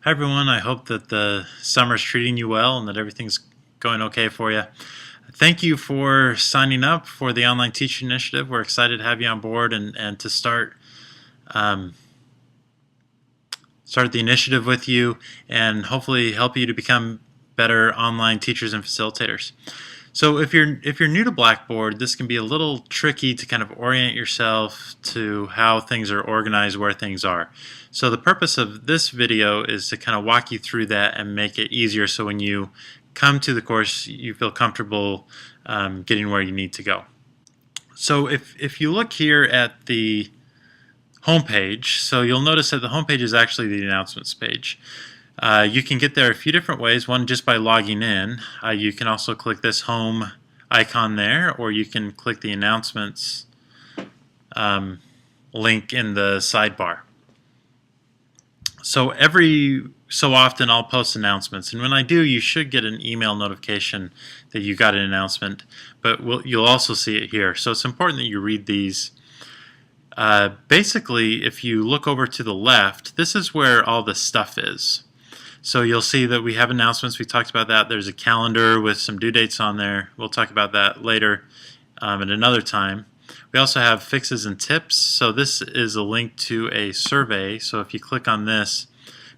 Hi everyone, I hope that the summer's treating you well and that everything's going okay for you. Thank you for signing up for the Online Teaching Initiative. We're excited to have you on board and to start the initiative with you and hopefully help you to become better online teachers and facilitators. So if you're new to Blackboard, this can be a little tricky to kind of orient yourself to how things are organized, where things are. So the purpose of this video is to kind of walk you through that and make it easier so when you come to the course you feel comfortable getting where you need to go. So if you look here at the homepage, so you'll notice that the homepage is actually the announcements page. You can get there a few different ways. One, just by logging in. You can also click this home icon there, or you can click the announcements link in the sidebar. So every so often I'll post announcements, and when I do, you should get an email notification that you got an announcement, but you'll also see it here. So it's important that you read these. Basically, if you look over to the left, this is where all the stuff is. So you'll see that we have announcements. We talked about that. There's a calendar with some due dates on there. We'll talk about that later at another time. We also have fixes and tips. So this is a link to a survey. So if you click on this,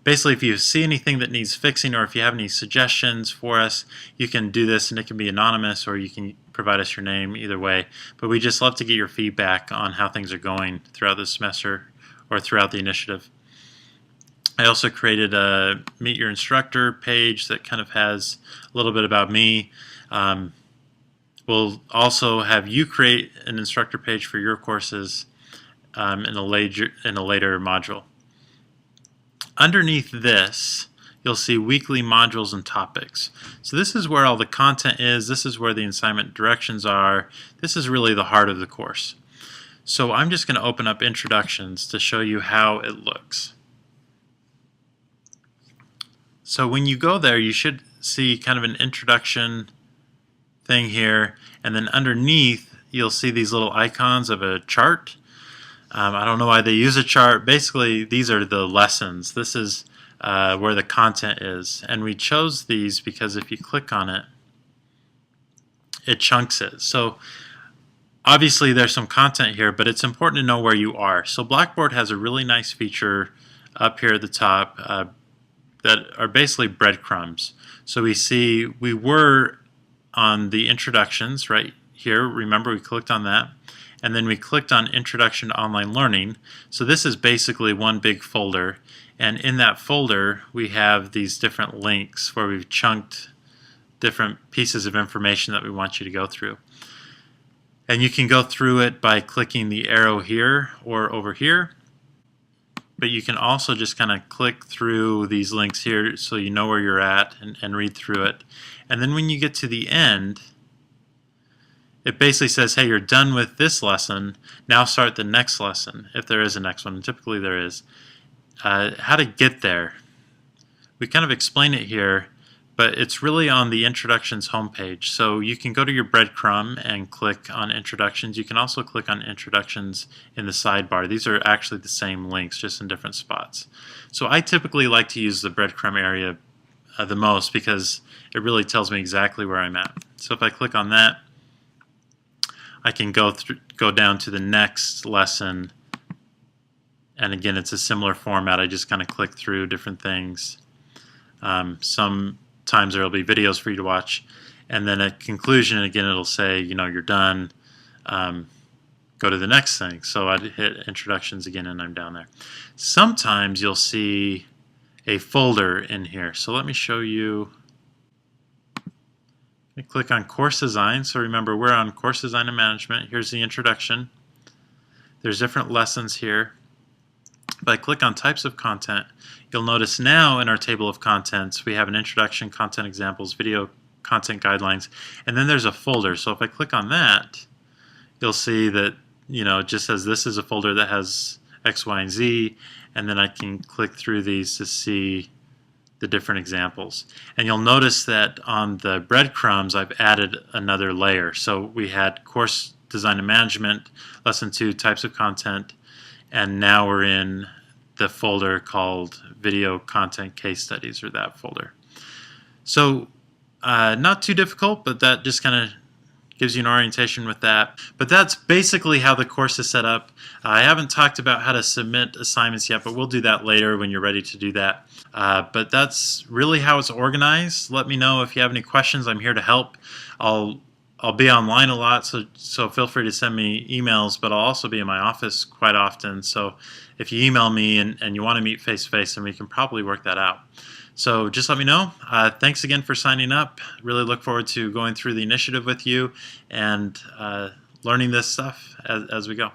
basically if you see anything that needs fixing or if you have any suggestions for us, you can do this, and it can be anonymous or you can provide us your name, either way. But we just love to get your feedback on how things are going throughout the semester or throughout the initiative. I also created a Meet Your Instructor page that kind of has a little bit about me. We'll also have you create an instructor page for your courses in a later module. Underneath this, you'll see weekly modules and topics. So this is where all the content is. This is where the assignment directions are. This is really the heart of the course. So I'm just going to open up introductions to show you how it looks. So when you go there, you should see kind of an introduction thing here, and then underneath you'll see these little icons of a chart. I don't know why they use a chart. Basically, these are the lessons. This is where the content is, and we chose these because if you click on it, it chunks it. So obviously there's some content here, but it's important to know where you are. So Blackboard has a really nice feature up here at the top that are basically breadcrumbs. So we see we were on the introductions right here. Remember, we clicked on that, and then we clicked on Introduction to Online Learning. So this is basically one big folder, and in that folder we have these different links where we've chunked different pieces of information that we want you to go through. And you can go through it by clicking the arrow here or over here. But you can also just kind of click through these links here so you know where you're at and read through it. And then when you get to the end, it basically says, hey, you're done with this lesson. Now start the next lesson, if there is a next one. And typically there is. How to get there. We kind of explain it here, but it's really on the Introductions homepage. So you can go to your breadcrumb and click on Introductions. You can also click on Introductions in the sidebar. These are actually the same links, just in different spots. So I typically like to use the breadcrumb area the most because it really tells me exactly where I'm at. So if I click on that, I can go down to the next lesson. And again, it's a similar format. I just kind of click through different things. Sometimes there will be videos for you to watch, and then at conclusion, again, it'll say, you know, you're done. Go to the next thing. So I'd hit introductions again, and I'm down there. Sometimes you'll see a folder in here. So let me show you. I click on course design. So remember, we're on course design and management. Here's the introduction. There's different lessons here. If I click on types of content, you'll notice now in our table of contents we have an introduction, content examples, video content guidelines, and then there's a folder. So if I click on that, you'll see that, you know, it just says this is a folder that has X, Y, and Z, and then I can click through these to see the different examples. And you'll notice that on the breadcrumbs I've added another layer. So we had course design and management, lesson 2, types of content, and now we're in the folder called Video Content Case Studies, or that folder. So not too difficult, but that just kind of gives you an orientation with that. But that's basically how the course is set up. I haven't talked about how to submit assignments yet, but we'll do that later when you're ready to do that. But that's really how it's organized. Let me know if you have any questions. I'm here to help. I'll be online a lot, so feel free to send me emails, but I'll also be in my office quite often. So if you email me and you want to meet face-to-face, then we can probably work that out. So just let me know. Thanks again for signing up. Really look forward to going through the initiative with you and learning this stuff as we go.